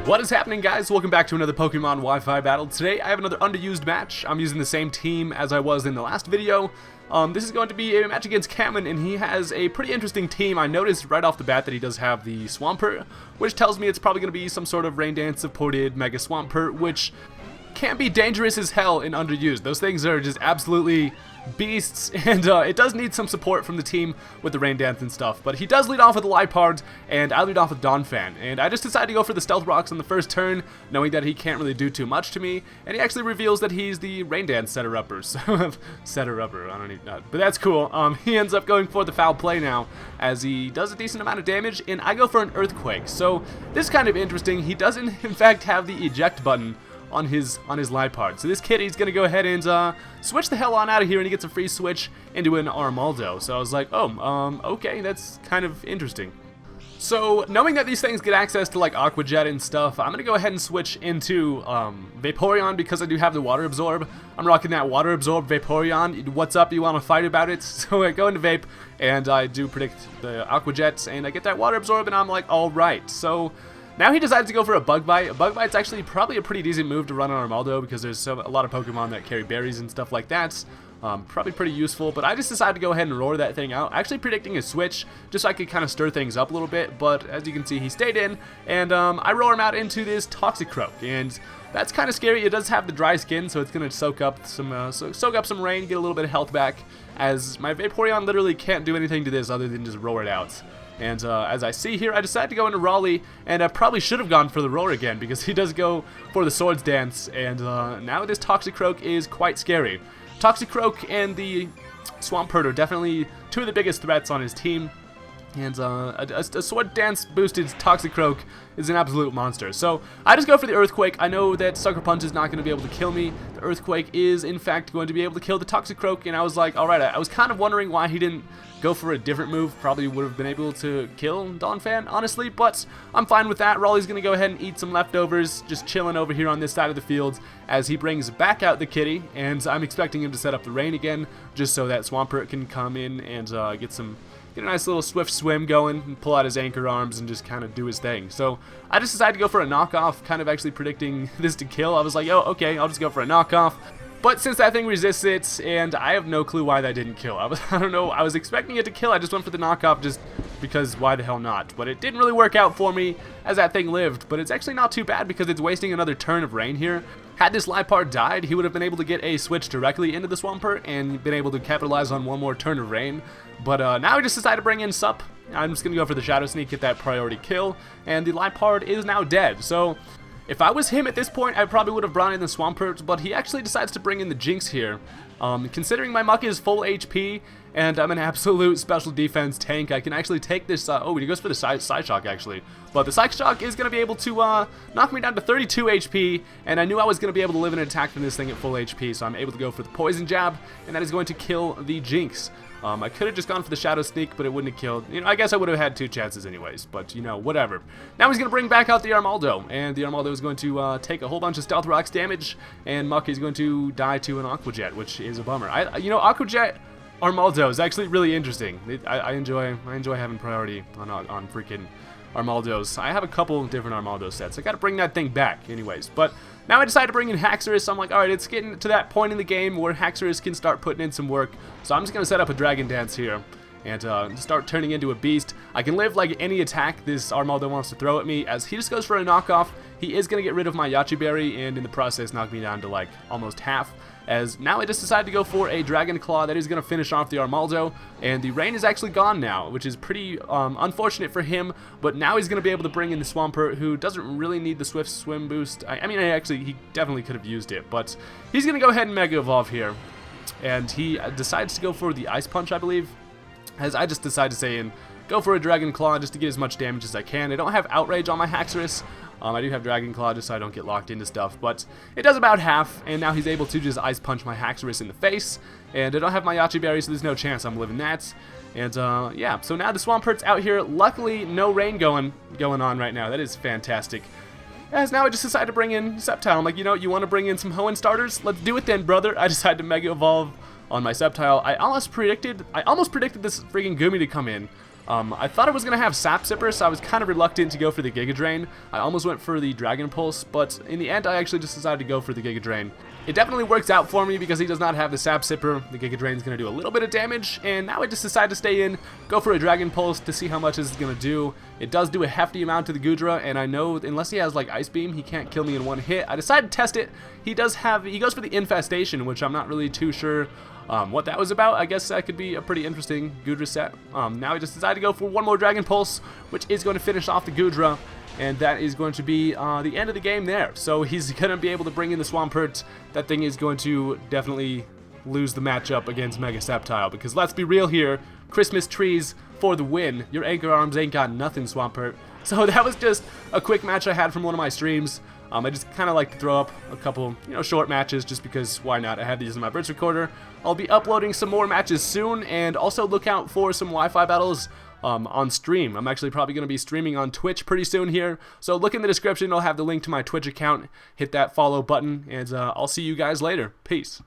What is happening, guys? Welcome back to another Pokemon Wi-Fi battle. Today I have another underused match. I'm using the same team as I was in the last video. This is going to be a match against Kamon, and he has a pretty interesting team. I noticed right off the bat that he does have the Swampert, which tells me it's probably going to be some sort of Rain Dance supported Mega Swampert, which can be dangerous as hell in underused. Those things are just absolutely beasts, and it does need some support from the team with the Rain Dance and stuff, but he does lead off with Liepard, and I lead off with Donphan, and I just decided to go for the Stealth Rocks on the first turn, knowing that he can't really do too much to me, and he actually reveals that he's the Rain Dance setter-upper, so setter-upper, I don't even know, but that's cool. He ends up going for the foul play now, as he does a decent amount of damage, and I go for an Earthquake, so this is kind of interesting. He doesn't, in fact, have the eject button on his Liepard. So this kitty's gonna go ahead and switch the hell on out of here, and he gets a free switch into an Armaldo. So I was like, oh, okay, that's kind of interesting. So knowing that these things get access to like Aqua Jet and stuff, I'm gonna go ahead and switch into Vaporeon because I do have the Water Absorb. I'm rocking that Water Absorb Vaporeon. What's up? You want to fight about it? So I go into Vape, and I do predict the Aqua Jet, and I get that Water Absorb, and I'm like, all right. So now he decides to go for a Bug Bite. A Bug Bite's actually probably a pretty decent move to run on Armaldo because there's a lot of Pokemon that carry berries and stuff like that. Probably pretty useful, but I just decided to go ahead and roar that thing out, actually predicting a switch, just so I could kind of stir things up a little bit, but as you can see, he stayed in, and I roar him out into this Toxicroak, and that's kind of scary. It does have the dry skin, so it's going to soak up some rain, get a little bit of health back, as my Vaporeon literally can't do anything to this other than just roar it out. And as I see here, I decided to go into Raleigh, and I probably should have gone for the roar again, because he does go for the Swords Dance, and now this Toxicroak is quite scary. Toxicroak and the Swampert are definitely two of the biggest threats on his team, and a Sword Dance boosted Toxicroak is an absolute monster. So I just go for the Earthquake. I know that Sucker Punch is not going to be able to kill me. The Earthquake is, in fact, going to be able to kill the Toxicroak, and I was like, alright, I was kind of wondering why he didn't go for a different move. Probably would have been able to kill Donphan, honestly, but I'm fine with that. Raleigh's going to go ahead and eat some leftovers, just chilling over here on this side of the field as he brings back out the kitty, and I'm expecting him to set up the rain again, just so that Swampert can come in and get a nice little swift swim going and pull out his anchor arms and just kind of do his thing. So I just decided to go for a knockoff, kind of actually predicting this to kill. I was like, oh, okay, I'll just go for a knockoff. But since that thing resists it, and I have no clue why that didn't kill. I don't know, I was expecting it to kill. I just went for the knockoff just because why the hell not. But it didn't really work out for me as that thing lived. But it's actually not too bad because it's wasting another turn of rain here. Had this Liepard died, he would have been able to get a switch directly into the Swampert and been able to capitalize on one more turn of rain. But now we just decided to bring in Sup. I'm just going to go for the Shadow Sneak, get that priority kill, and the Liepard is now dead. So if I was him at this point, I probably would have brought in the Swampert, but he actually decides to bring in the Jinx here. Considering my Muck is full HP, and I'm an absolute special defense tank, I can actually take this, oh, he goes for the Psyshock actually. But the Psyshock is going to be able to knock me down to 32 HP, and I knew I was going to be able to live an attack from this thing at full HP, so I'm able to go for the Poison Jab, and that is going to kill the Jinx. I could have just gone for the Shadow Sneak, but it wouldn't have killed. You know, I guess I would have had two chances anyways, but, you know, whatever. Now he's going to bring back out the Armaldo, and the Armaldo is going to take a whole bunch of Stealth Rocks damage, and Muck is going to die to an Aqua Jet, which is a bummer. You know, Aqua Jet Armaldo is actually really interesting. I enjoy having priority on freaking Armaldos. I have a couple different Armaldo sets. I got to bring that thing back anyways, but now I decided to bring in Haxorus. I'm like, alright, it's getting to that point in the game where Haxorus can start putting in some work, so I'm just going to set up a Dragon Dance here and start turning into a beast. I can live like any attack this Armaldo wants to throw at me, as he just goes for a knockoff. He is going to get rid of my Yachi Berry and in the process knock me down to like almost half, as now I just decided to go for a Dragon Claw that is going to finish off the Armaldo, and the rain is actually gone now, which is pretty unfortunate for him, but now he's going to be able to bring in the Swampert, who doesn't really need the Swift Swim boost. I mean, he definitely could have used it, but he's going to go ahead and Mega Evolve here, and he decides to go for the Ice Punch, I believe, as I just decided to say and go for a Dragon Claw just to get as much damage as I can. I don't have Outrage on my Haxorus. I do have Dragon Claw just so I don't get locked into stuff, but it does about half, and now he's able to just Ice Punch my Haxorus in the face, and I don't have my Yachi Berry, so there's no chance I'm living that. And yeah, so now the Swampert's out here. Luckily, no rain going on right now. That is fantastic. As now I just decided to bring in Sceptile. I'm like, you know, you want to bring in some Hoenn starters? Let's do it then, brother. I decided to Mega Evolve on my Sceptile. I almost predicted this freaking Gumi to come in, I thought I was going to have Sap Sipper, so I was kind of reluctant to go for the Giga Drain. I almost went for the Dragon Pulse, but in the end I actually just decided to go for the Giga Drain. It definitely works out for me because he does not have the Sap Sipper. The Giga Drain is going to do a little bit of damage, and now I just decided to stay in, go for a Dragon Pulse to see how much this is going to do. It does do a hefty amount to the Goodra, and I know unless he has like Ice Beam, he can't kill me in one hit. I decided to test it. He goes for the Infestation, which I'm not really too sure what that was about. I guess that could be a pretty interesting Goodra set. Now I just decided to go for one more Dragon Pulse, which is going to finish off the Goodra, and that is going to be the end of the game there. So he's going to be able to bring in the Swampert. That thing is going to definitely lose the matchup against Mega Sceptile, because let's be real here, Christmas trees for the win. Your Anchor Arms ain't got nothing, Swampert. So that was just a quick match I had from one of my streams. I just kind of like to throw up a couple, short matches just because why not? I have these in my Verse Recorder. I'll be uploading some more matches soon, and also look out for some Wi-Fi battles on stream. I'm actually probably going to be streaming on Twitch pretty soon here, so look in the description. I'll have the link to my Twitch account. Hit that follow button, and I'll see you guys later. Peace.